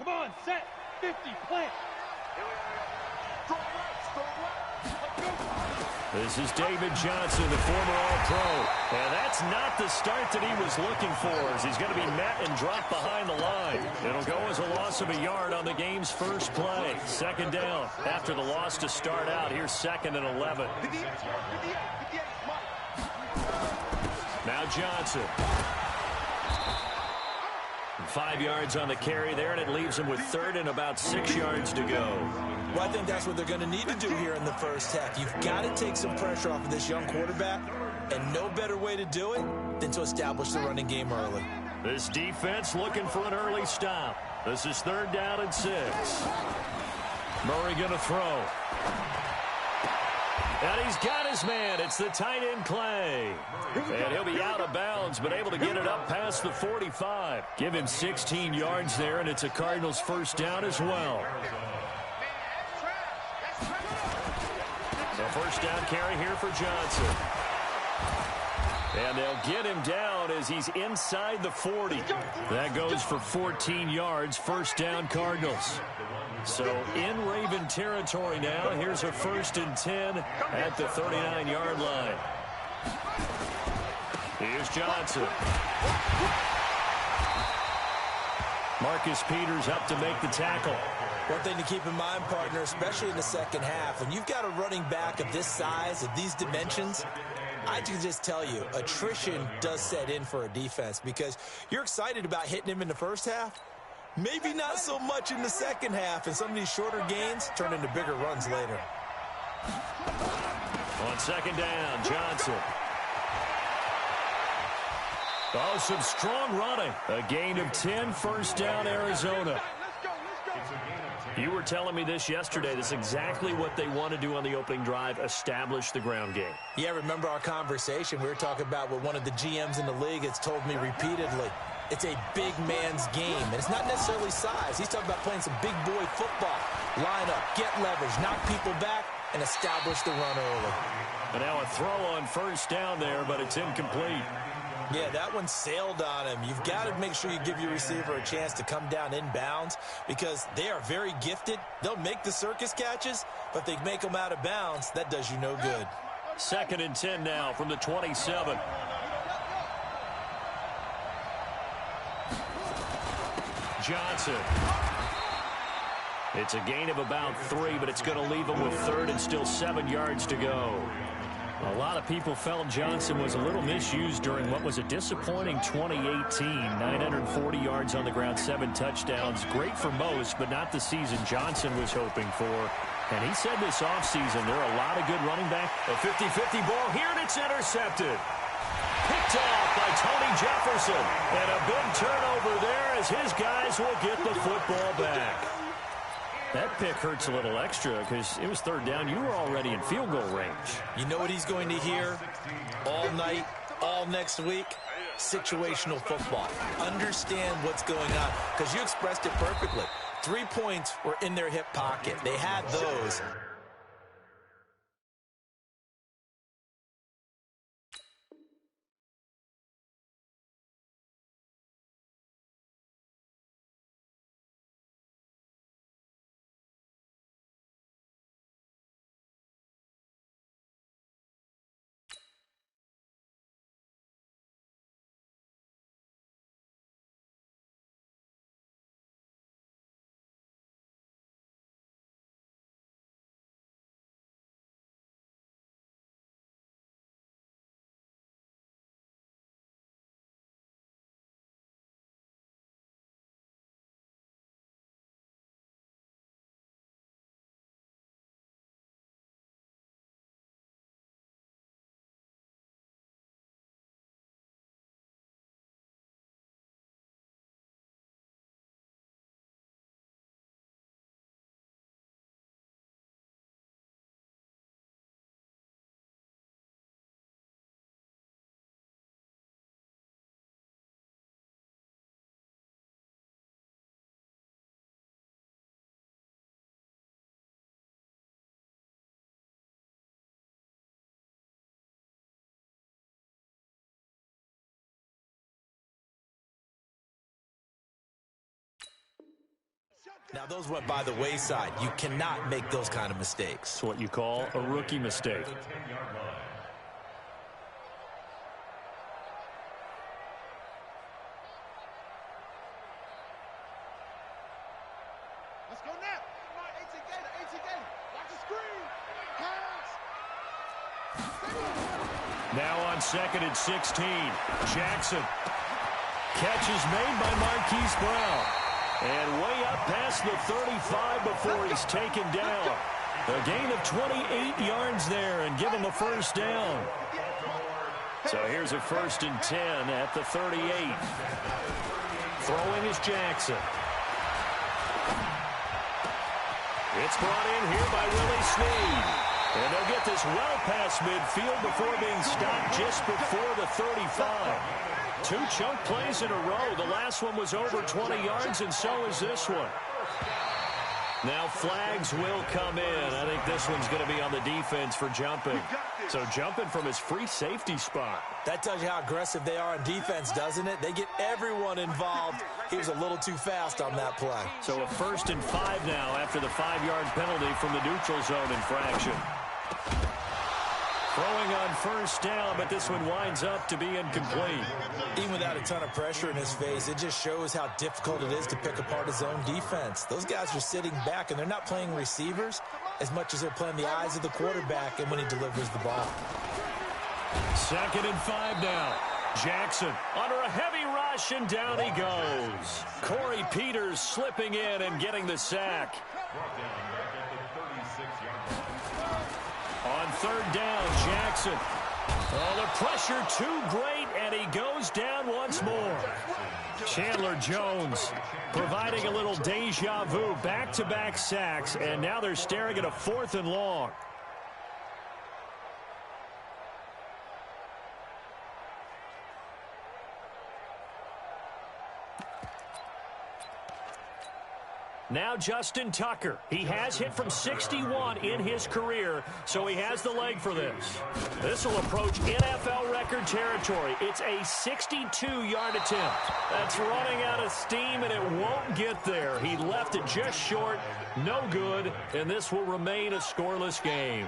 Come on, set. 50, plant. This is David Johnson, the former All-Pro. And that's not the start that he was looking for, as he's going to be met and dropped behind the line. It'll go as a loss of a yard on the game's first play. Second down after the loss to start out. Here's 2nd and 11. Now Johnson. 5 yards on the carry there, and it leaves him with 3rd and about 6 yards to go. Well, I think that's what they're going to need to do here in the first half. You've got to take some pressure off of this young quarterback, and no better way to do it than to establish the running game early. This defense looking for an early stop. This is 3rd down and 6. Murray going to throw. And he's got his man. It's the tight end Clay. And he'll be out of bounds, but able to get it up past the 45. Give him 16 yards there, and it's a Cardinals first down as well. So first down carry here for Johnson. And they'll get him down as he's inside the 40. That goes for 14 yards. First down Cardinals. So in Raven territory now. Here's a 1st and 10 at the 39-yard line. Here's Johnson. Marcus Peters up to make the tackle. One thing to keep in mind, partner, especially in the second half, when you've got a running back of this size, of these dimensions, I can just tell you, attrition does set in for a defense because you're excited about hitting him in the first half. Maybe not so much in the second half, and some of these shorter gains turn into bigger runs later. On 2nd down, Johnson. Oh, some strong running. A gain of 10, first down, Arizona. You were telling me this yesterday. That's exactly what they want to do on the opening drive, establish the ground game. Yeah, remember our conversation? We were talking about what one of the GMs in the league has told me repeatedly. It's a big man's game, and it's not necessarily size. He's talking about playing some big boy football. Line up, get leverage, knock people back, and establish the run early. And now a throw on first down there, but it's incomplete. Yeah, that one sailed on him. You've got to make sure you give your receiver a chance to come down inbounds because they are very gifted. They'll make the circus catches, but if they make them out of bounds, that does you no good. 2nd and 10 now from the 27. Johnson. It's a gain of about 3, but it's going to leave him with 3rd and still 7 yards to go. A lot of people felt Johnson was a little misused during what was a disappointing 2018. 940 yards on the ground, 7 touchdowns. Great for most, but not the season Johnson was hoping for. And he said this offseason there are a lot of good running back. A 50-50 ball here, and it's intercepted. Picked off by Tony Jefferson. And a big turnover there as his guys will get the football back. That pick hurts a little extra because it was 3rd down. You were already in field goal range. You know what he's going to hear all night, all next week? Situational football. Understand what's going on because you expressed it perfectly. 3 points were in their hip pocket. They had those. Now, those went by the wayside. You cannot make those kind of mistakes. It's what you call a rookie mistake. Let's go now. 18 Gator, 18 Gator. Watch the screen. Pass. Now on 2nd and 16. Jackson. Catch is made by Marquise Brown. And way up past the 35 before he's taken down. A gain of 28 yards there and give him a first down. So here's a 1st and 10 at the 38. Throwing is Jackson. It's brought in here by Willie Snead. And they'll get this well past midfield before being stopped just before the 35. 2 chunk plays in a row. The last one was over 20 yards, and so is this one. Now flags will come in. I think this one's going to be on the defense for jumping. So jumping from his free safety spot. That tells you how aggressive they are on defense, doesn't it? They get everyone involved. He was a little too fast on that play. So a 1st and 5 now after the 5-yard penalty from the neutral zone infraction. Throwing on 1st down, but this one winds up to be incomplete. Even without a ton of pressure in his face, it just shows how difficult it is to pick apart his own defense. Those guys are sitting back, and they're not playing receivers as much as they're playing the eyes of the quarterback and when he delivers the ball. 2nd and 5 now. Jackson under a heavy rush, and down he goes. Corey Peters slipping in and getting the sack. On 3rd down, Jackson. Oh, the pressure too great, and he goes down once more. Chandler Jones providing a little deja vu, back-to-back sacks, and now they're staring at a 4th and long. Now Justin Tucker. He has hit from 61 in his career, so he has the leg for this. This will approach NFL record territory. It's a 62-yard attempt. That's running out of steam, and it won't get there. He left it just short, no good, and this will remain a scoreless game.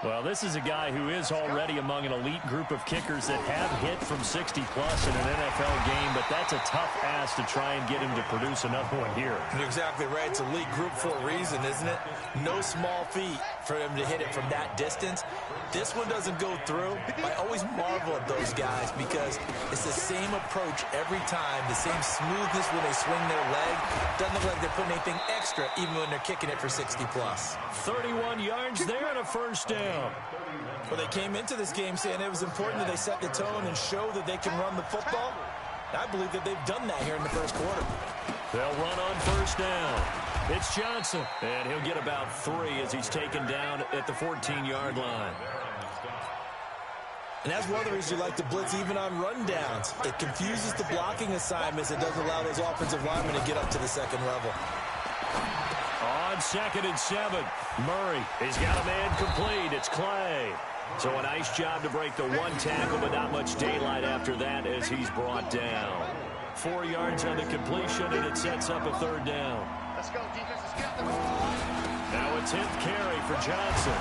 Well, this is a guy who is already among an elite group of kickers that have hit from 60-plus in an NFL game, but that's a tough ask to try and get him to produce another one here. You're exactly right. It's elite group for a reason, isn't it? No small feat for him to hit it from that distance. This one doesn't go through. I always marvel at those guys because it's the same approach every time, the same smoothness when they swing their leg. Doesn't look like they're putting anything extra even when they're kicking it for 60-plus. 31 yards there and a first down. Well, they came into this game saying it was important that they set the tone and show that they can run the football. I believe that they've done that here in the first quarter. They'll run on 1st down. It's Johnson, and he'll get about 3 as he's taken down at the 14-yard line. And that's one of the reasons you like to blitz even on rundowns. It confuses the blocking assignments. It doesn't allow those offensive linemen to get up to the second level. On 2nd and 7, Murray. He's got a man complete. It's Clay. So a nice job to break the 1 tackle, but not much daylight after that as he's brought down. 4 yards on the completion, and it sets up a 3rd down. Let's go, defense. Let's get them. Now a 10th carry for Johnson.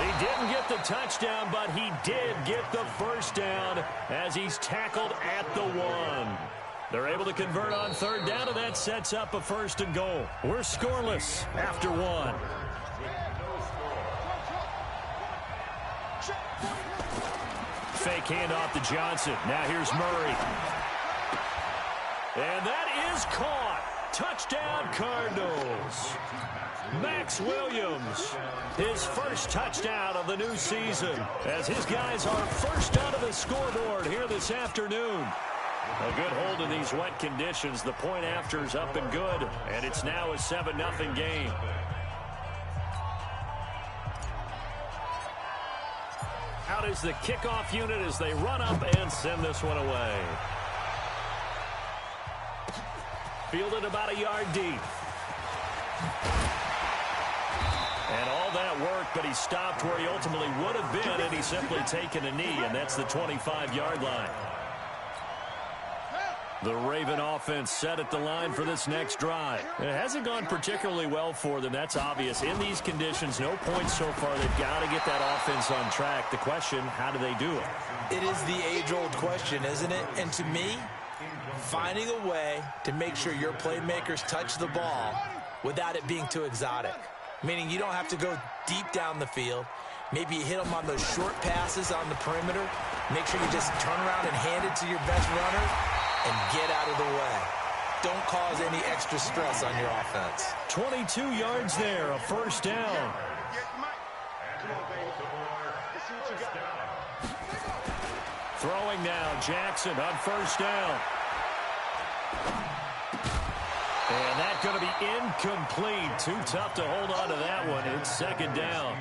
He didn't get the touchdown, but he did get the first down as he's tackled at the 1. They're able to convert on 3rd down, and that sets up a 1st and goal. We're scoreless after 1. Fake handoff to Johnson. Now here's Murray. And that is caught. Touchdown, Cardinals. Max Williams, his first touchdown of the new season, as his guys are first onto the scoreboard here this afternoon. A good hold in these wet conditions. The point after is up and good, and it's now a 7-0 game. Out is the kickoff unit as they run up and send this one away. Fielded about a yard deep. And all that work, but he stopped where he ultimately would have been, and he's simply taken a knee, and that's the 25-yard line. The Raven offense set at the line for this next drive. It hasn't gone particularly well for them. That's obvious. In these conditions, no points so far. They've got to get that offense on track. The question, how do they do it? It is the age-old question, isn't it? And to me, finding a way to make sure your playmakers touch the ball without it being too exotic. Meaning you don't have to go deep down the field. Maybe you hit them on those short passes on the perimeter. Make sure you just turn around and hand it to your best runner and get out of the way. Don't cause any extra stress on your offense. 22 yards there, a first down. Throwing now, Jackson on first down. And that's going to be incomplete. Too tough to hold on to that one. It's second down.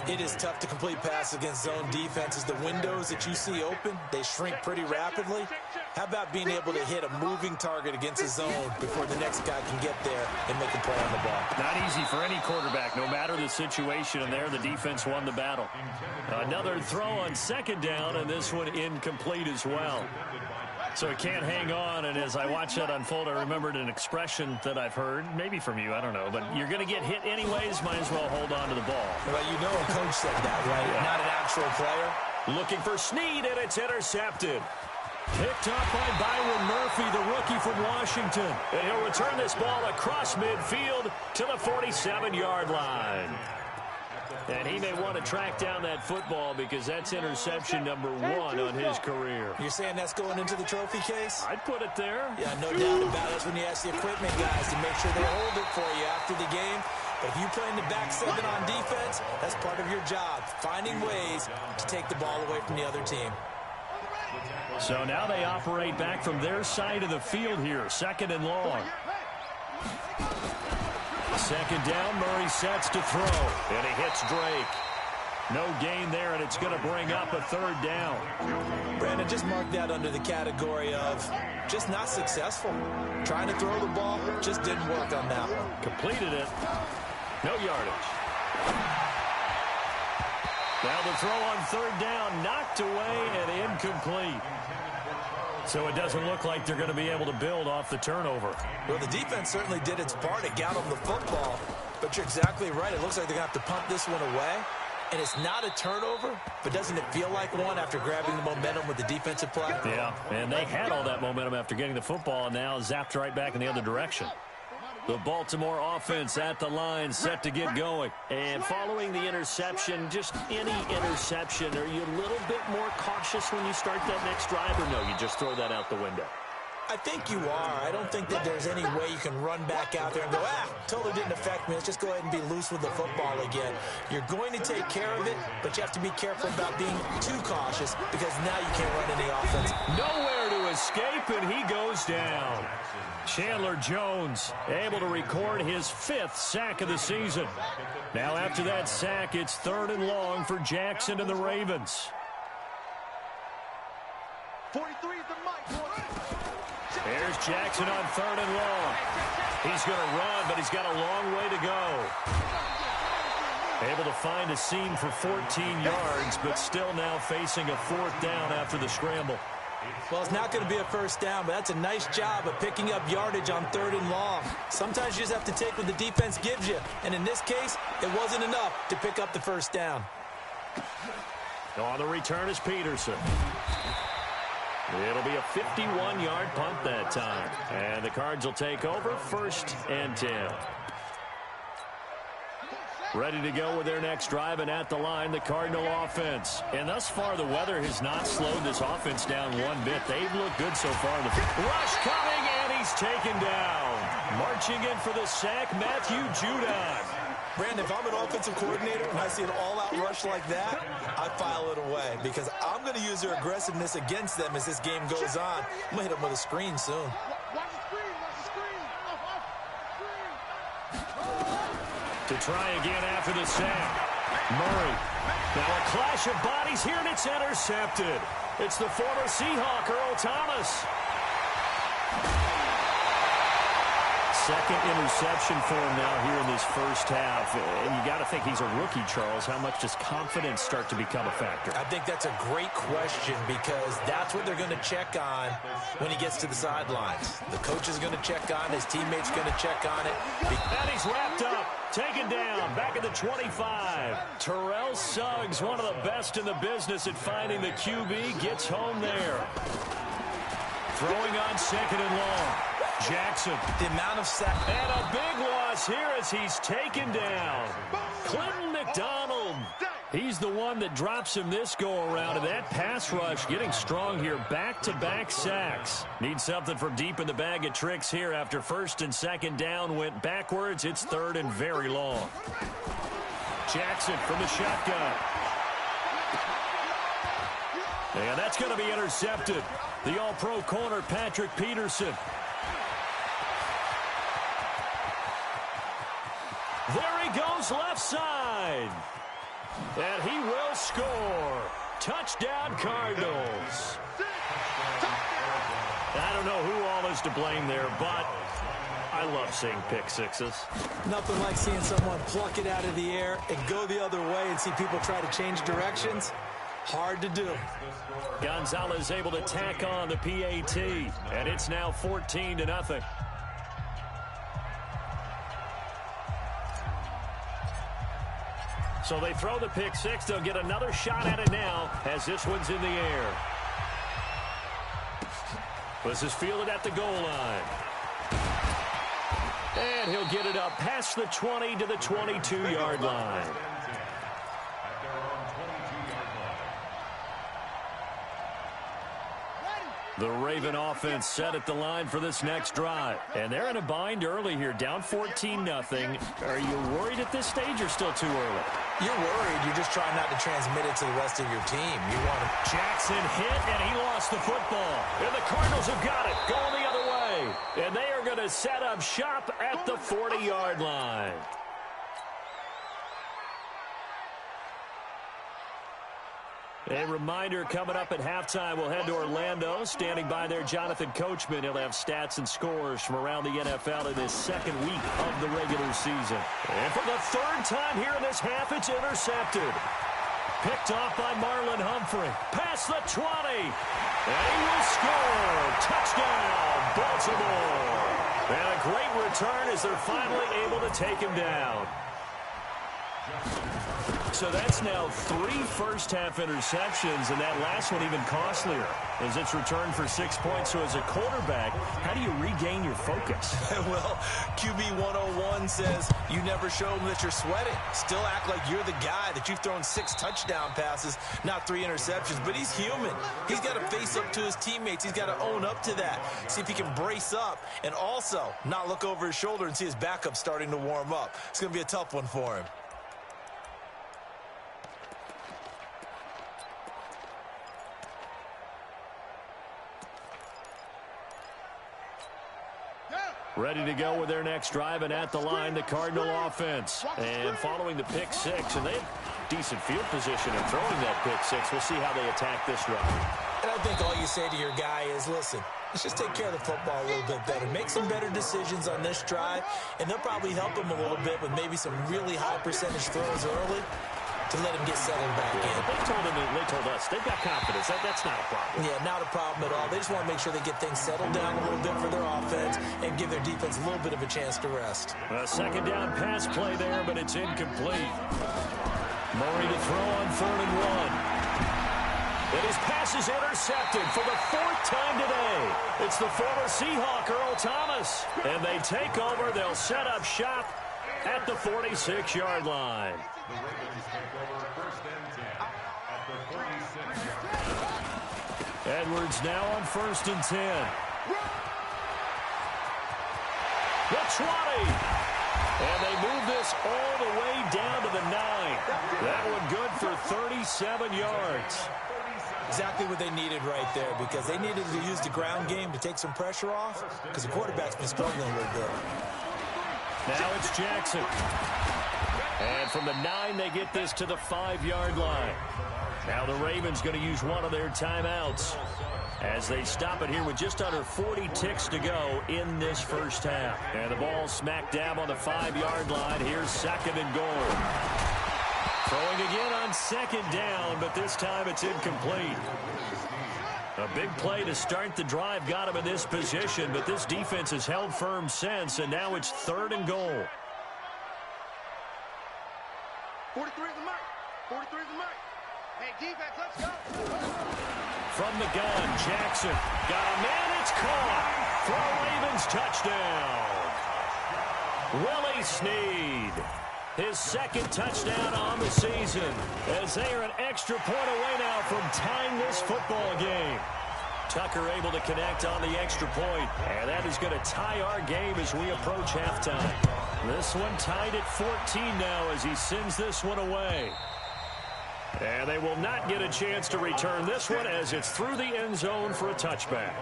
It is tough to complete passes against zone defenses. The windows that you see open, they shrink pretty rapidly. How about being able to hit a moving target against a zone before the next guy can get there and make a play on the ball? Not easy for any quarterback, no matter the situation, and there the defense won the battle. Another throw on second down, and this one incomplete as well. So it can't hang on, and as I watch that unfold, I remembered an expression that I've heard, maybe from you, I don't know, but you're going to get hit anyways, might as well hold on to the ball. Well, you know a coach said that, right? Yeah. Not an actual player. Looking for Snead, and it's intercepted. Picked up by Byron Murphy, the rookie from Washington. And he'll return this ball across midfield to the 47-yard line. And he may want to track down that football because that's interception number 1 on his career. You're saying that's going into the trophy case? I'd put it there. Yeah, no doubt about it. That's when you ask the equipment guys to make sure they hold it for you after the game. But if you play in the back 7 on defense, that's part of your job, finding ways to take the ball away from the other team. So now they operate back from their side of the field here, second and long. Second down, Murray sets to throw, and he hits Drake. No gain there, and it's going to bring up a third down. Brandon, just mark that under the category of just not successful. Trying to throw the ball, just didn't work on that one. Completed it. No yardage. Now the throw on third down, knocked away and incomplete. So it doesn't look like they're going to be able to build off the turnover. Well, the defense certainly did its part to get them the football. But you're exactly right. It looks like they're going to have to pump this one away. And it's not a turnover, but doesn't it feel like one after grabbing the momentum with the defensive play? Yeah, and they had all that momentum after getting the football, and now zapped right back in the other direction. The Baltimore offense at the line, set to get going. And following the interception, just any interception, are you a little bit more cautious when you start that next drive, or no, you just throw that out the window? I think you are. I don't think that there's any way you can run back out there and go, totally didn't affect me. Let's just go ahead and be loose with the football again. You're going to take care of it, but you have to be careful about being too cautious because now you can't run any offense. Nowhere to escape, and he goes down. Chandler Jones able to record his 5th sack of the season. Now after that sack, it's third and long for Jackson and the Ravens. 43 is the mic, boy. There's Jackson on third and long. He's going to run, but he's got a long way to go. Able to find a seam for 14 yards, but still now facing a 4th down after the scramble. Well, it's not going to be a first down, but that's a nice job of picking up yardage on third and long. Sometimes you just have to take what the defense gives you, and in this case, it wasn't enough to pick up the first down. On the return is Peterson. It'll be a 51-yard punt that time. And the Cards will take over, 1st and 10. Ready to go with their next drive, and at the line, the Cardinal offense. And thus far, the weather has not slowed this offense down one bit. They've looked good so far. Rush coming, and he's taken down. Marching in for the sack, Matthew Judon. Brandon, if I'm an offensive coordinator and I see an all-out rush like that, I file it away because I'm going to use their aggressiveness against them as this game goes on. I'm going to hit them with a screen soon. Watch the screen, watch the screen. To try again after the sack. Murray. Now a clash of bodies here, and it's intercepted. It's the former Seahawk, Earl Thomas. Second interception for him now here in this first half. And you got to think he's a rookie, Charles. How much does confidence start to become a factor? I think that's a great question because that's what they're going to check on when he gets to the sidelines. The coach is going to check on it. His teammates are going to check on it. And he's wrapped up. Taken down. Back at the 25. Terrell Suggs, one of the best in the business at finding the QB, gets home there. Throwing on second and long. Jackson. The amount of sacks. And a big loss here as he's taken down. Clinton McDonald. He's the one that drops him this go-around. And that pass rush getting strong here. Back-to-back sacks. Need something from deep in the bag of tricks here after first and second down went backwards. It's third and very long. Jackson from the shotgun. And that's going to be intercepted. The all-pro corner, Patrick Peterson. There he goes left side. And he will score. Touchdown, Cardinals. I don't know who all is to blame there, but I love seeing pick sixes. Nothing like seeing someone pluck it out of the air and go the other way and see people try to change directions. Hard to do. Gonzalez able to tack on the PAT, and it's now 14-0. So they throw the pick six. They'll get another shot at it now as this one's in the air. This is fielded at the goal line. And he'll get it up past the 20 to the 22-yard line. The Raven offense set at the line for this next drive. And they're in a bind early here, down 14-0. Are you worried at this stage or still too early? You're worried. You're just trying not to transmit it to the rest of your team. You want to... Jackson hit, and he lost the football. And the Cardinals have got it, going the other way. And they are going to set up shop at the 40-yard line. A reminder coming up at halftime, we'll head to Orlando. Standing by there, Jonathan Coachman. He'll have stats and scores from around the NFL in this second week of the regular season. And for the third time here in this half, it's intercepted. Picked off by Marlon Humphrey. Past the 20. And he will score. Touchdown, Baltimore. And a great return as they're finally able to take him down. So that's now 3 first-half interceptions, and that last one even costlier as it's returned for 6 points. So as a quarterback, how do you regain your focus? Well, QB 101 says you never show them that you're sweating. Still act like you're the guy that you've thrown 6 touchdown passes, not 3 interceptions. But he's human. He's got to face up to his teammates. He's got to own up to that. See if he can brace up and also not look over his shoulder and see his backup starting to warm up. It's going to be a tough one for him. Ready to go with their next drive, and at the line, the Cardinal offense. And following the pick six, and they have decent field position in throwing that pick six. We'll see how they attack this drive. And I think all you say to your guy is, listen, let's just take care of the football a little bit better. Make some better decisions on this drive, and they'll probably help him a little bit with maybe some really high percentage throws early to let him get settled back in. They told us they've got confidence. That's not a problem. Yeah, not a problem at all. They just want to make sure they get things settled down a little bit for their offense and give their defense a little bit of a chance to rest. A second down pass play there, but it's incomplete. Murray to throw on 3rd and 1. And his pass is intercepted for the 4th time today. It's the former Seahawk, Earl Thomas. And they take over. They'll set up shop at the 46-yard line. Edwards now on 1st and 10. The 20. And they move this all the way down to the 9. That one good for 37 yards. Exactly what they needed right there, because they needed to use the ground game to take some pressure off, because the quarterback's been struggling a little bit. Now it's Jackson. And from the 9, they get this to the 5-yard line. Now the Ravens going to use one of their timeouts. as they stop it here with just under 40 ticks to go in this first half. And the ball smack dab on the 5-yard line. Here's second and goal. Throwing again on second down, but this time it's incomplete. A big play to start the drive got him in this position, but this defense has held firm since, and now it's third and goal. 43 is the mark. 43 is the mark. Hey, defense, let's go. From the gun, Jackson got a man. It's caught for a Ravens touchdown. Willie Snead, his second touchdown on the season, as they are an extra point away now from tying this football game. Tucker able to connect on the extra point, and that is going to tie our game as we approach halftime. This one tied at 14 now as he sends this one away. And they will not get a chance to return this one as it's through the end zone for a touchback.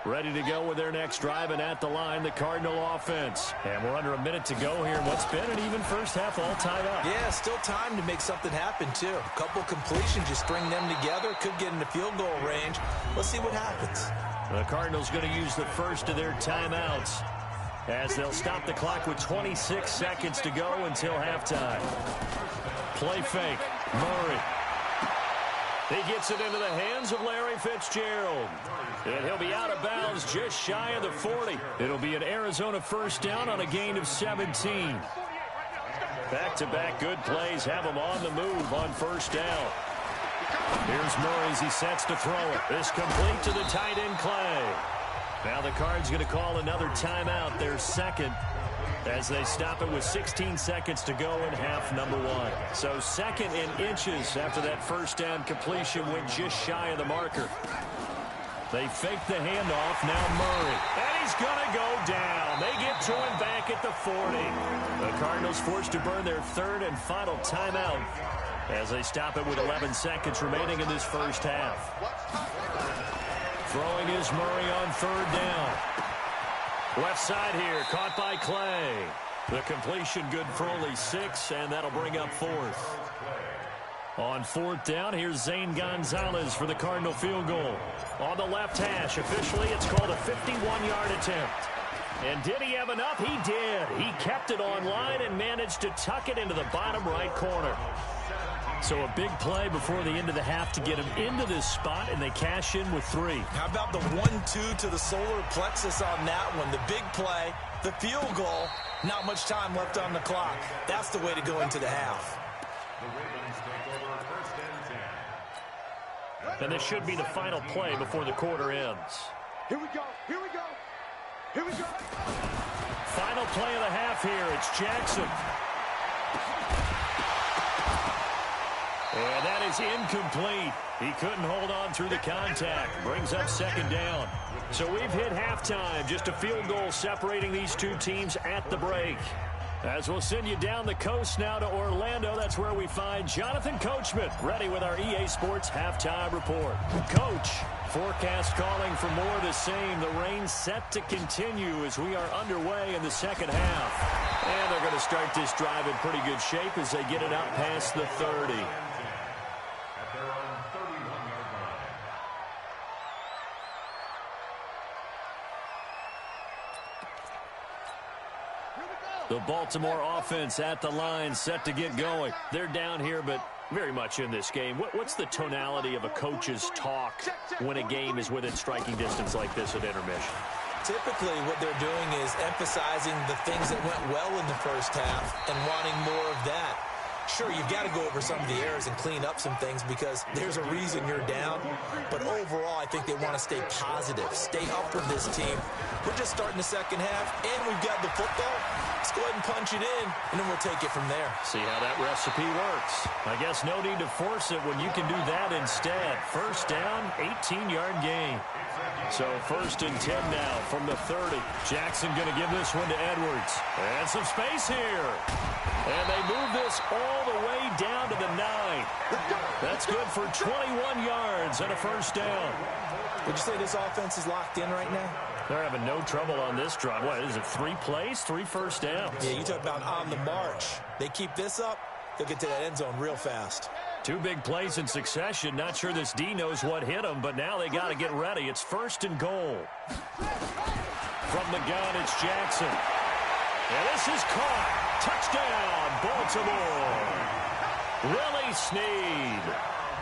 Ready to go with their next drive, and at the line, the Cardinal offense. And we're under a minute to go here in what's been an even first half, all tied up. Yeah, still time to make something happen, too. A couple completions, you string them together, could get into field goal range. Let's see what happens. The Cardinals going to use the first of their timeouts, as they'll stop the clock with 26 seconds to go until halftime. Play fake. Murray. He gets it into the hands of Larry Fitzgerald. And he'll be out of bounds just shy of the 40. It'll be an Arizona first down on a gain of 17. Back-to-back good plays have him on the move on first down. Here's Murray as he sets to throw it. This complete to the tight end Clay. Now the Cards going to call another timeout, their second, as they stop it with 16 seconds to go in half number one. So second in inches after that first down completion went just shy of the marker. They fake the handoff, now Murray. And he's going to go down. They get to him back at the 40. The Cardinals forced to burn their third and final timeout as they stop it with 11 seconds remaining in this first half. Throwing is Murray on third down. Left side here, caught by Clay. The completion good for only 6, and that'll bring up fourth. On fourth down, here's Zane Gonzalez for the Cardinal field goal. On the left hash, officially it's called a 51-yard attempt. And did he have enough? He did. He kept it on line and managed to tuck it into the bottom right corner. So a big play before the end of the half to get him into this spot, and they cash in with 3. How about the 1-2 to the solar plexus on that one? The big play, the field goal, not much time left on the clock. That's the way to go into the half. And this should be the final play before the quarter ends. Here we go. Here we go. Here we go. Final play of the half here. It's Jackson. And that is incomplete. He couldn't hold on through the contact. Brings up second down. So we've hit halftime. Just a field goal separating these two teams at the break. As we'll send you down the coast now to Orlando, that's where we find Jonathan Coachman, ready with our EA Sports Halftime Report. Coach, forecast calling for more of the same. The rain set to continue as we are underway in the second half. And they're going to start this drive in pretty good shape as they get it out past the 30. The Baltimore offense at the line, set to get going. They're down here, but very much in this game. What's the tonality of a coach's talk when a game is within striking distance like this at intermission? Typically, what they're doing is emphasizing the things that went well in the first half and wanting more of that. Sure, you've got to go over some of the errors and clean up some things because there's a reason you're down. But overall, I think they want to stay positive, stay up with this team. We're just starting the second half, and we've got the football. Let's go ahead and punch it in, and then we'll take it from there. See how that recipe works. I guess no need to force it when you can do that instead. First down, 18-yard gain. So first and 10 now from the 30. Jackson going to give this one to Edwards. And some space here. And they move this all the way down to the 9. That's good for 21 yards and a first down. Would you say this offense is locked in right now? They're having no trouble on this drive. What is it, 3 plays, 3 first downs? Yeah, you talk about on the march. They keep this up, they'll get to that end zone real fast. Two big plays in succession. Not sure this D knows what hit him, but now they got to get ready. It's 1st and goal. From the gun, it's Jackson. And this is caught. Touchdown, Baltimore. Willie Snead.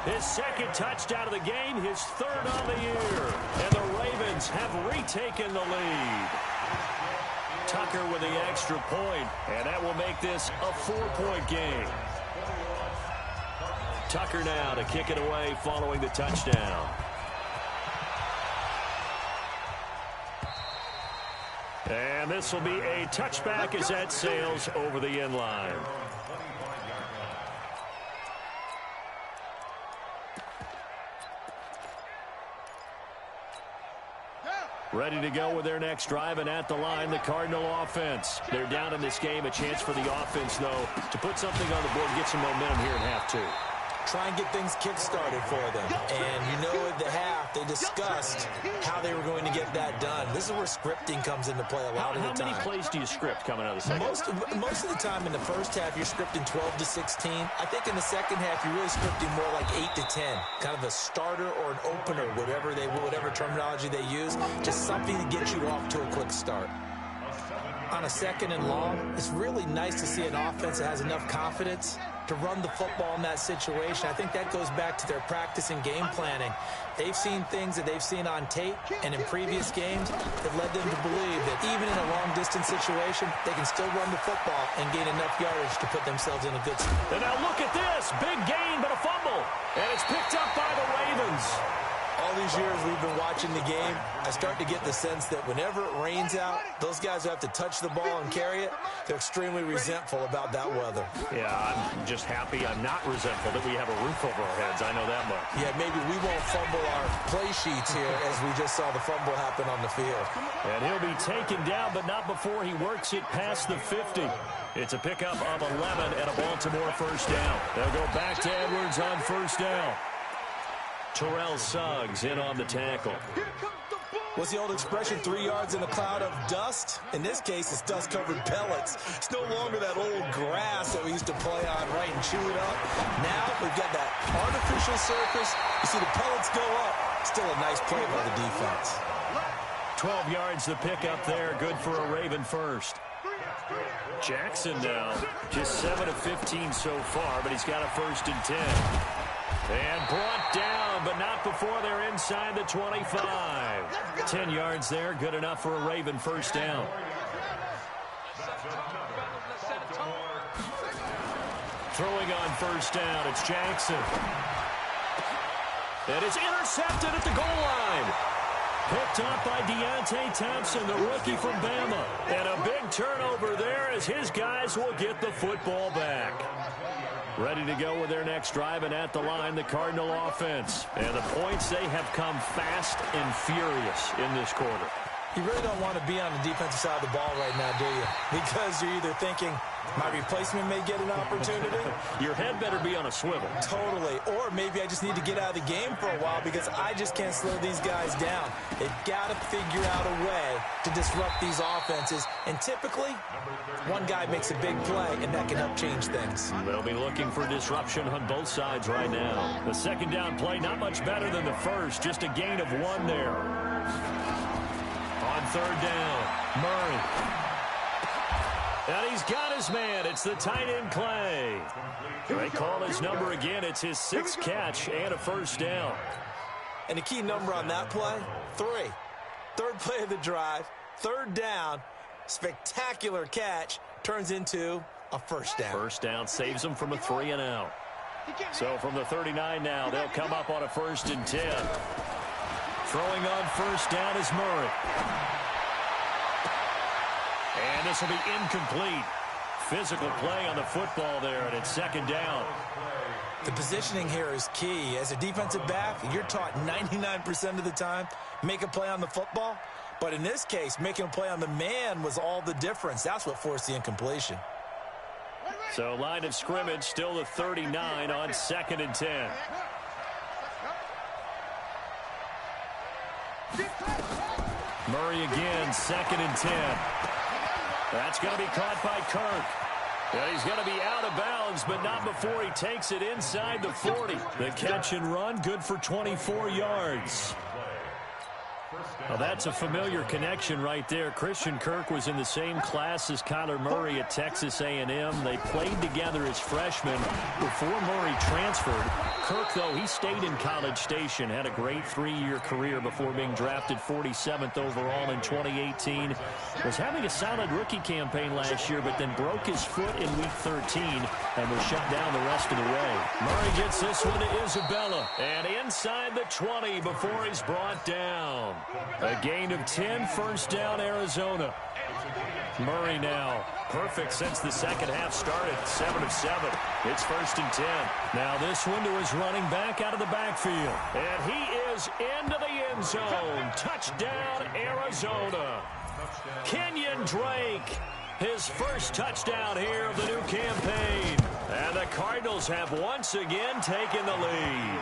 His 2nd touchdown of the game, his 3rd on the year. And the Ravens have retaken the lead. Tucker with the extra point, and that will make this a 4-point game. Tucker now to kick it away following the touchdown. And this will be a touchback as that sails over the end line. Ready to go with their next drive, and at the line, the Cardinal offense. They're down in this game. A chance for the offense, though, to put something on the board and get some momentum here in half 2. Try and get things kick-started for them. And you know at the half, they discussed how they were going to get that done. This is where scripting comes into play a lot of the time. How many plays do you script coming out of the second? Most of the time in the first half, you're scripting 12 to 16. I think in the second half, you're really scripting more like 8 to 10. Kind of a starter or an opener, whatever terminology they use. Just something to get you off to a quick start. On a 2nd and long, it's really nice to see an offense that has enough confidence to run the football in that situation. I think that goes back to their practice and game planning. They've seen things that they've seen on tape and in previous games that led them to believe that even in a long-distance situation, they can still run the football and gain enough yardage to put themselves in a good spot. And now look at this. Big gain, but a fumble. And it's picked up by the Ravens. All these years we've been watching the game, I start to get the sense that whenever it rains out, those guys who have to touch the ball and carry it, they're extremely resentful about that weather. Yeah, I'm just happy I'm not resentful that we have a roof over our heads. I know that much. Yeah, maybe we won't fumble our play sheets here as we just saw the fumble happen on the field. And he'll be taken down, but not before he works it past the 50. It's a pickup of 11 and a Baltimore 1st down. They'll go back to Edwards on 1st down. Terrell Suggs in on the tackle. What's the old expression, 3 yards in a cloud of dust? In this case, it's dust-covered pellets. It's no longer that old grass that we used to play on, right, and chew it up. Now we've got that artificial surface. You see the pellets go up. Still a nice play by the defense. 12 yards the pickup there. Good for a Raven 1st. Jackson now, just 7 of 15 so far, but he's got a 1st and 10. And brought down, but not before they're inside the 25. 10 yards there, good enough for a Raven 1st down. Throwing on 1st down, it's Jackson. And it's intercepted at the goal line. Picked up by Deontay Thompson, the rookie from Bama. And a big turnover there as his guys will get the football back. Ready to go with their next drive, and at the line, the Cardinal offense. And the points, they have come fast and furious in this quarter. You really don't want to be on the defensive side of the ball right now, do you? Because you're either thinking, my replacement may get an opportunity. Your head better be on a swivel. Totally. Or maybe I just need to get out of the game for a while because I just can't slow these guys down. They've got to figure out a way to disrupt these offenses. And typically, one guy makes a big play, and that can help change things. They'll be looking for disruption on both sides right now. The 2nd down play, not much better than the first. Just a gain of 1 there. On 3rd down, Murray. And he's got his man. It's the tight end, Clay. They call his number again. It's his 6th catch and a 1st down. And the key number on that play, 3. 3rd play of the drive, 3rd down, spectacular catch, turns into a 1st down. 1st down saves them from a 3 and out. So from the 39 now, they'll come up on a 1st and 10. Throwing on 1st down is Murray. And this will be incomplete. Physical play on the football there, and it's 2nd down. The positioning here is key. As a defensive back, you're taught 99% of the time, make a play on the football. But in this case, making a play on the man was all the difference. That's what forced the incompletion. So line of scrimmage, still the 39 on 2nd and 10. Murray again, 2nd and 10. That's going to be caught by Kirk. And he's going to be out of bounds, but not before he takes it inside the 40. The catch and run, good for 24 yards. Well, that's a familiar connection right there. Christian Kirk was in the same class as Kyler Murray at Texas A&M. They played together as freshmen before Murray transferred. Kirk, though, he stayed in College Station, had a great 3-year career before being drafted 47th overall in 2018. Was having a solid rookie campaign last year, but then broke his foot in Week 13 and was shut down the rest of the way. Murray gets this one to Isabella, and inside the 20 before he's brought down. A gain of 10, first down, Arizona. Murray now perfect since the second half started, 7 of 7. It's first and 10. Now this one to his running back out of the backfield. And he is into the end zone. Touchdown, Arizona. Kenyon Drake, his first touchdown here of the new campaign. And the Cardinals have once again taken the lead.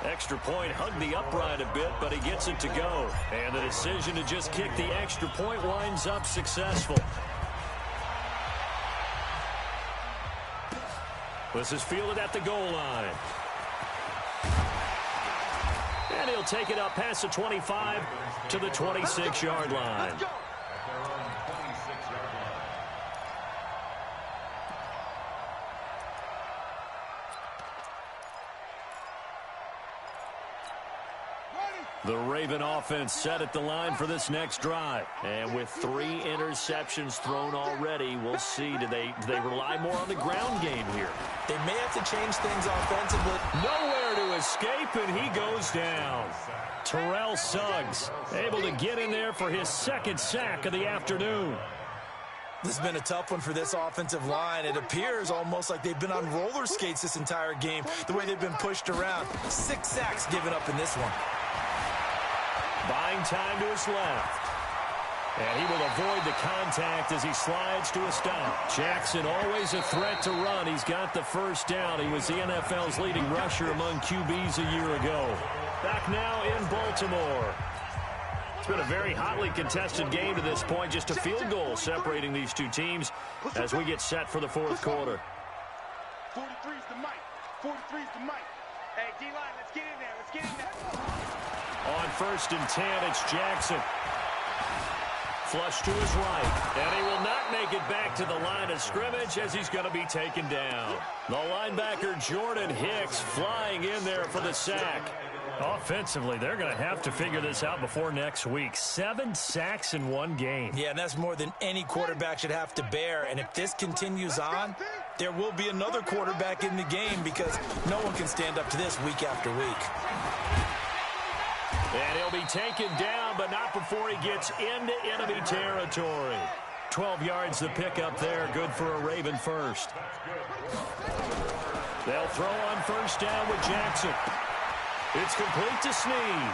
Extra point hugged the upright a bit, but he gets it to go. And the decision to just kick the extra point winds up successful. This is fielded at the goal line. And he'll take it up past the 25 to the 26-yard line. The Raven offense set at the line for this next drive. And with 3 interceptions thrown already, we'll see. Do they rely more on the ground game here? They may have to change things offensively. Nowhere to escape, and he goes down. Terrell Suggs able to get in there for his second sack of the afternoon. This has been a tough one for this offensive line. It appears almost like they've been on roller skates this entire game, the way they've been pushed around. 6 sacks given up in this one. Buying time to his left. And he will avoid the contact as he slides to a stop. Jackson always a threat to run. He's got the first down. He was the NFL's leading rusher among QBs a year ago. Back now in Baltimore. It's been a very hotly contested game to this point. Just a field goal separating these two teams as we get set for the fourth quarter. 43's the mic. 43's the mic. Hey, D-line, let's get in there. Let's get in there. On first and 10, it's Jackson. Flush to his right. And he will not make it back to the line of scrimmage as he's going to be taken down. The linebacker Jordan Hicks flying in there for the sack. Offensively, they're going to have to figure this out before next week. 7 sacks in one game. Yeah, and that's more than any quarterback should have to bear. And if this continues on, there will be another quarterback in the game because no one can stand up to this week after week. And he'll be taken down, but not before he gets into enemy territory. 12 yards the pickup there, good for a Raven first. They'll throw on first down with Jackson. It's complete to Snead.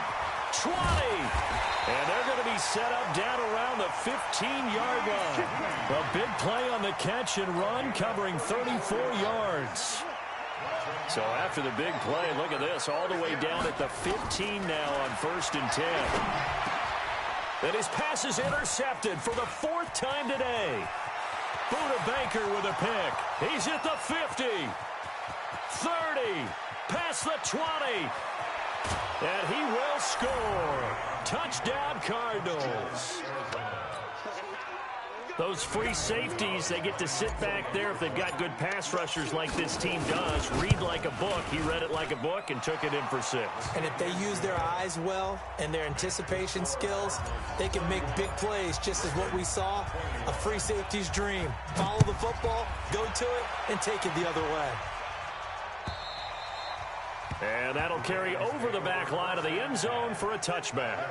20! And they're going to be set up down around the 15-yard line. A big play on the catch and run, covering 34 yards. So after the big play, look at this, all the way down at the 15 now on first and 10. And his pass is intercepted for the 4th time today. Buda Baker with a pick. He's at the 50, 30, past the 20. And he will score. Touchdown, Cardinals. Those free safeties, they get to sit back there if they've got good pass rushers like this team does. Read like a book. He read it like a book and took it in for 6. And if they use their eyes well and their anticipation skills, they can make big plays, just as what we saw, a free safety's dream. Follow the football, go to it, and take it the other way. And that'll carry over the back line of the end zone for a touchback.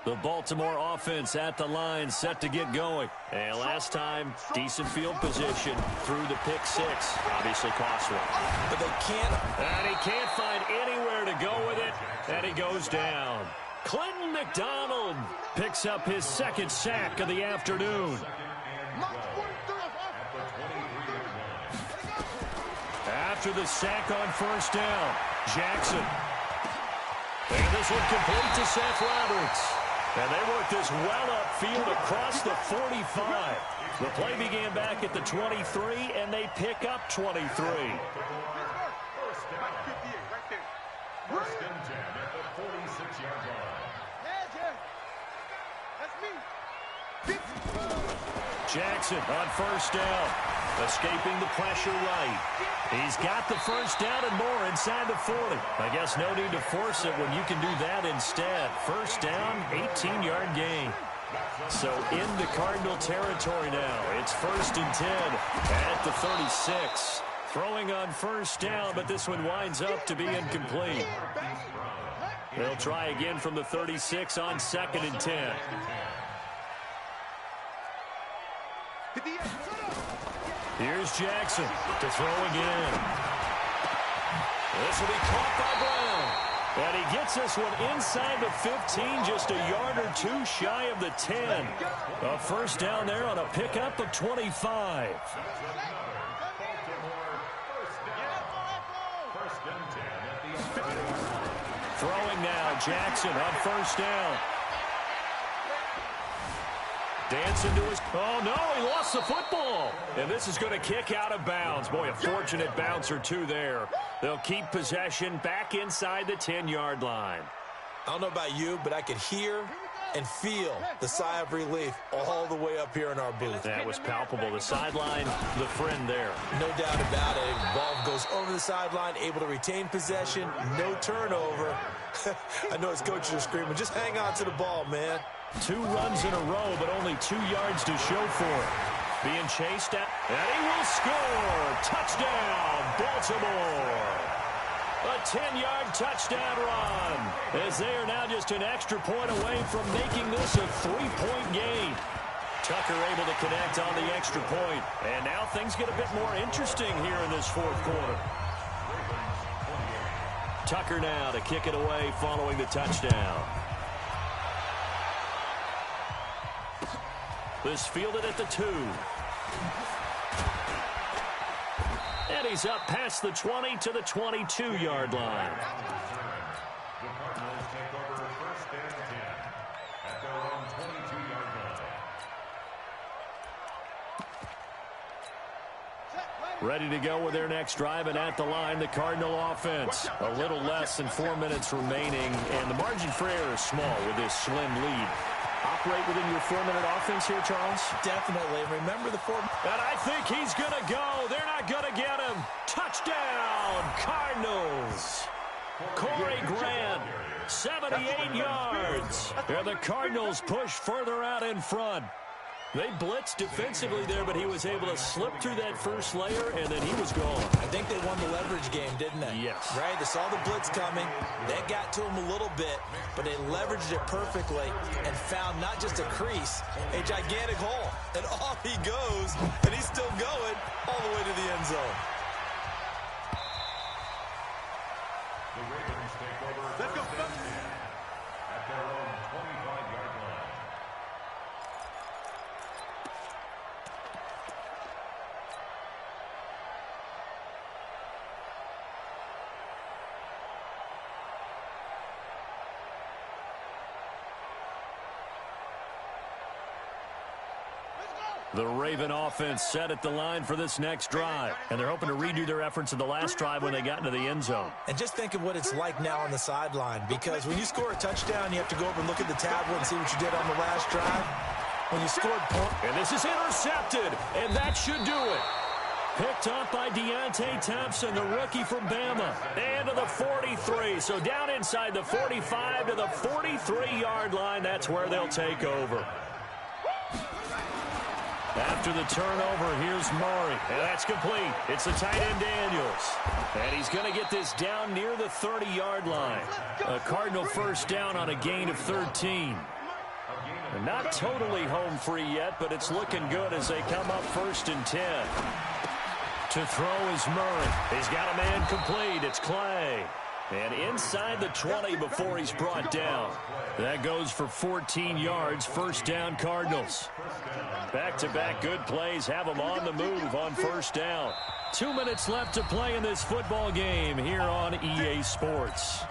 The Baltimore offense at the line, set to get going. And last time, decent field position through the pick 6. Obviously cost one. But they can't. And he can't find anywhere to go with it. And he goes down. Clinton McDonald picks up his 2nd sack of the afternoon. After the sack on first down, Jackson. And this one complete to Seth Roberts. And they work this well upfield across the 45. The play began back at the 23, and they pick up 23. First and 10 at the 46-yard line. That's me. Jackson on first down, escaping the pressure right. He's got the first down and more inside the 40. I guess no need to force it when you can do that instead. First down, 18-yard gain. So into Cardinal territory now. It's first and 10 at the 36. Throwing on first down, but this one winds up to be incomplete. They'll try again from the 36 on second and 10. Here's Jackson to throw again. This will be caught by Brown. And he gets this one inside the 15, just a yard or two shy of the 10. A first down there on a pickup of 25. Throwing now, Jackson on first down. Dancing to his... Oh, no, he lost the football. And this is going to kick out of bounds. Boy, a fortunate bounce or two there. They'll keep possession back inside the 10-yard line. I don't know about you, but I could hear and feel the sigh of relief all the way up here in our booth. That was palpable. The sideline, the friend there. No doubt about it. Ball goes over the sideline, able to retain possession, no turnover. I know his coaches are screaming, just hang on to the ball, man. 2 runs in a row, but only 2 yards to show for it. Being chased at, and he will score. Touchdown, Baltimore. A 10-yard touchdown run, as they are now just an extra point away from making this a 3-point game. Tucker able to connect on the extra point, and now things get a bit more interesting here in this fourth quarter. Tucker now to kick it away following the touchdown. This fielded at the 2. And he's up past the 20 to the 22-yard line. The Cardinals take over first and 10 at their own 22-yard line. Ready to go with their next drive, and at the line, the Cardinal offense. A little less than 4 minutes remaining, and the margin for error is small with this slim lead. Operate within your 4-minute offense here, Charles? Definitely. Remember the 4... And I think he's going to go. They're not going to get him. Touchdown, Cardinals. Corey Grant, 78 yards. And the Cardinals push further out in front. They blitzed defensively there, but he was able to slip through that first layer, and then he was gone. I think they won the leverage game, didn't they? Yes. Right? They saw the blitz coming. That got to him a little bit, but they leveraged it perfectly and found not just a crease, a gigantic hole. And off he goes, and he's still going all the way to the end zone. The Ravens take over first and 10 at their own 25-yard line. The Raven offense set at the line for this next drive, and they're hoping to redo their efforts in the last drive when they got into the end zone. And just think of what it's like now on the sideline, because when you score a touchdown, you have to go over and look at the tablet and see what you did on the last drive. When you scored points. And this is intercepted, and that should do it. Picked up by Deontay Thompson, the rookie from Bama. And to the 43, so down inside the 45 to the 43-yard line. That's where they'll take over. After the turnover, here's Murray, and that's complete. It's the tight end Daniels, and he's going to get this down near the 30-yard line. A Cardinal first down on a gain of 13. And not totally home free yet, but it's looking good as they come up first and 10. To throw is Murray. He's got a man complete. It's Clay. And inside the 20 before he's brought down. That goes for 14 yards. First down, Cardinals. Back-to-back good plays have them on the move on first down. 2 minutes left to play in this football game here on EA Sports.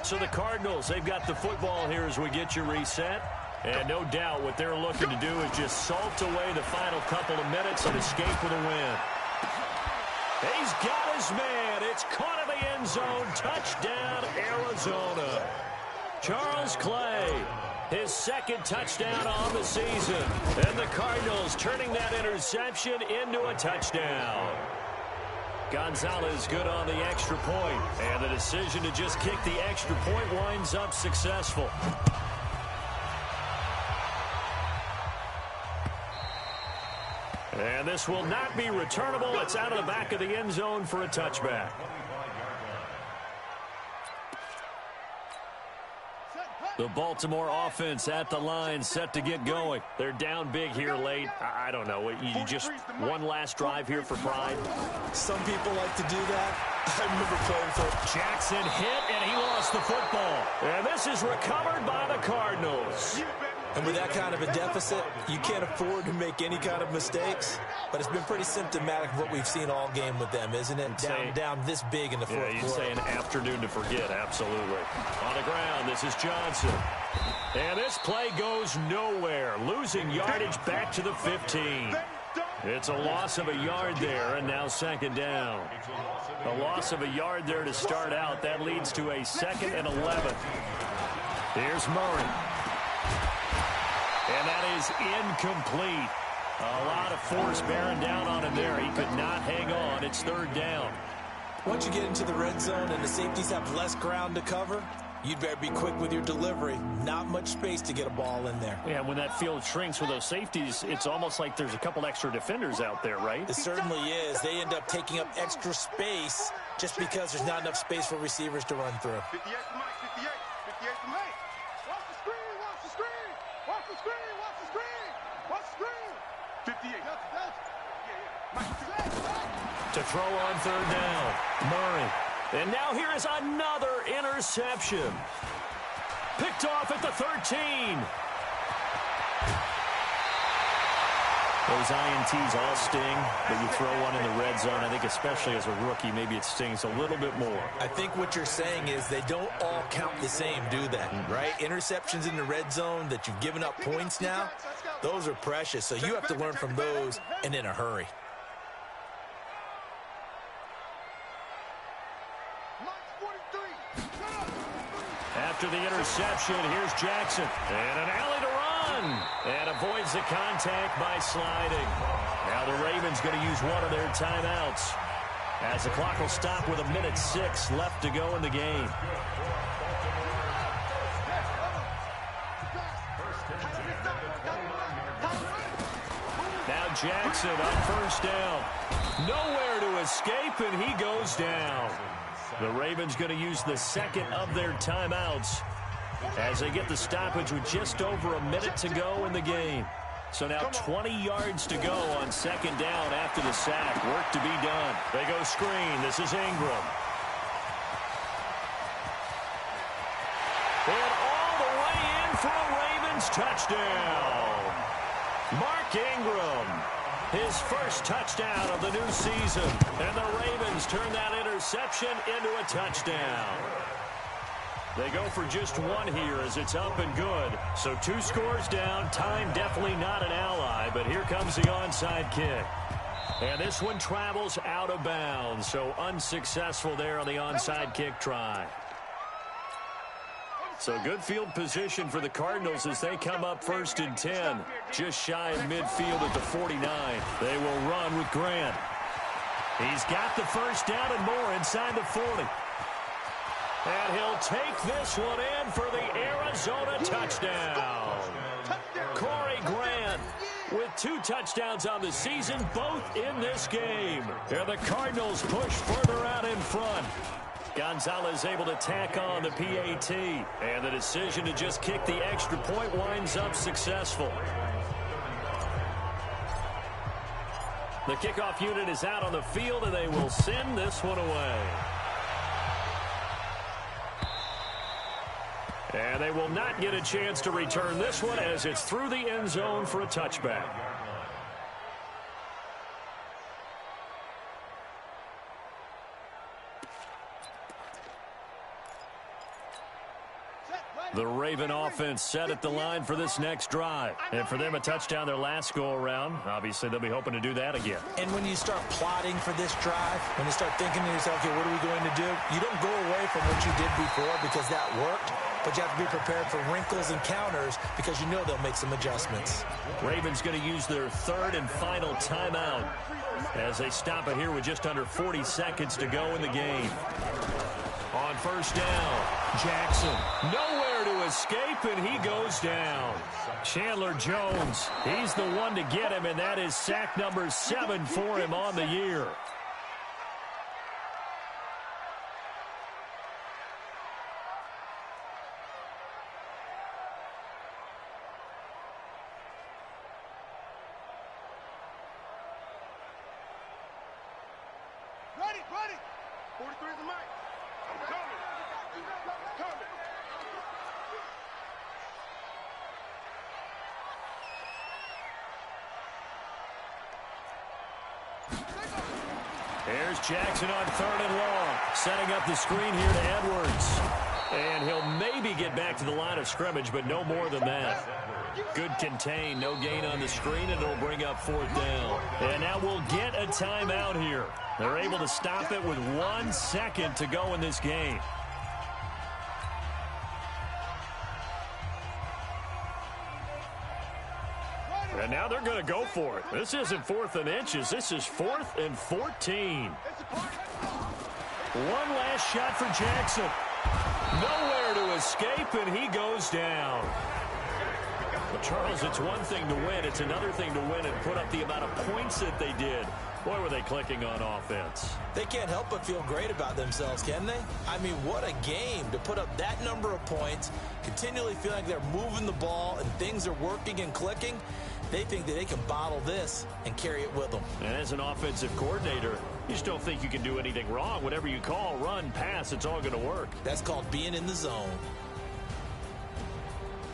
So the Cardinals, they've got the football here as we get you reset. And no doubt what they're looking to do is just salt away the final couple of minutes and escape with a win. He's got his man. It's caught in the end zone. Touchdown, Arizona. Charles Clay, his second touchdown on the season. And the Cardinals turning that interception into a touchdown. Gonzalez good on the extra point. And the decision to just kick the extra point winds up successful. And this will not be returnable. It's out of the back of the end zone for a touchback. The Baltimore offense at the line, set to get going. They're down big here late. I don't know. You just one last drive here for pride. Some people like to do that. I remember playing for Jackson hit, and he lost the football. And this is recovered by the Cardinals. And with that kind of a deficit, you can't afford to make any kind of mistakes. But it's been pretty symptomatic of what we've seen all game with them, isn't it? Down this big in the fourth quarter. You'd say an afternoon to forget, absolutely. On the ground, this is Johnson. And this play goes nowhere. Losing yardage back to the 15. It's a loss of a yard there, and now second down. A loss of a yard there to start out. That leads to a 2nd and 11. Here's Murray. And that is incomplete. A lot of force bearing down on him there. He could not hang on. It's third down. Once you get into the red zone and the safeties have less ground to cover, you'd better be quick with your delivery. Not much space to get a ball in there. Yeah, when that field shrinks with those safeties, it's almost like there's a couple extra defenders out there, right? It certainly is. They end up taking up extra space just because there's not enough space for receivers to run through. 58 to Mike, 58 to Mike. Watch the screen, watch the screen. Watch the screen, watch the screen. Watch the screen. 58. To throw on third down, Murray. And now here is another interception. Picked off at the 13. Those INTs all sting, but you throw one in the red zone. I think especially as a rookie, maybe it stings a little bit more. I think what you're saying is they don't all count the same, do they? Right? Interceptions in the red zone that you've given up points now, those are precious. So you have to learn from those and in a hurry. After the interception, here's Jackson. And an alley to run. And avoids the contact by sliding. Now the Ravens going to use one of their timeouts, as the clock will stop with 1:06 left to go in the game. Now Jackson on first down. Nowhere to escape, and he goes down. The Ravens going to use the second of their timeouts as they get the stoppage with just over a minute to go in the game. So now 20 yards to go on second down after the sack. Work to be done. They go screen. This is Ingram. And all the way in for a Ravens touchdown. Mark Ingram. His first touchdown of the new season. And the Ravens turn that interception into a touchdown. They go for just one here as it's up and good. So 2 scores down. Time definitely not an ally, but here comes the onside kick. And this one travels out of bounds, so unsuccessful there on the onside kick try. So good field position for the Cardinals as they come up 1st and 10. Just shy of midfield at the 49. They will run with Grant. He's got the first down and more inside the 40. And he'll take this one in for the Arizona touchdown. Corey Grant with 2 touchdowns on the season, both in this game. And the Cardinals push further out in front. Gonzalez able to tack on the PAT. And the decision to just kick the extra point winds up successful. The kickoff unit is out on the field, and they will send this one away. And they will not get a chance to return this one as it's through the end zone for a touchback. The Raven offense set at the line for this next drive. And for them, a touchdown their last go-around. Obviously, they'll be hoping to do that again. And when you start plotting for this drive, when you start thinking to yourself, okay, what are we going to do? You don't go away from what you did before because that worked, but you have to be prepared for wrinkles and counters because you know they'll make some adjustments. Ravens going to use their third and final timeout as they stop it here with just under 40 seconds to go in the game. On first down, Jackson nowhere to escape, and he goes down. Chandler Jones, he's the one to get him, and that is sack number 7 for him on the year. Ready, ready. 43 is the mic. I'm coming. Coming. Here's Jackson on third and long, setting up the screen here to Edwards. And he'll maybe get back to the line of scrimmage, but no more than that. Good contain, no gain on the screen, and it'll bring up fourth down. And now we'll get a timeout here. They're able to stop it with 1 second to go in this game. And now they're going to go for it. This isn't 4th and inches. This is 4th and 14. One last shot for Jackson. Nowhere to escape, and he goes down. Well, Charles, it's one thing to win. It's another thing to win and put up the amount of points that they did. Boy, were they clicking on offense. They can't help but feel great about themselves, can they? I mean, what a game to put up that number of points, continually feel like they're moving the ball and things are working and clicking. They think that they can bottle this and carry it with them. And as an offensive coordinator, you just don't think you can do anything wrong. Whatever you call, run, pass, it's all going to work. That's called being in the zone.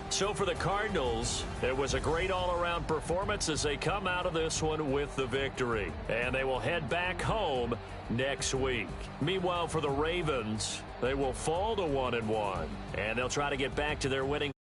So for the Cardinals, it was a great all-around performance as they come out of this one with the victory. And they will head back home next week. Meanwhile, for the Ravens, they will fall to 1-1. And they'll try to get back to their winning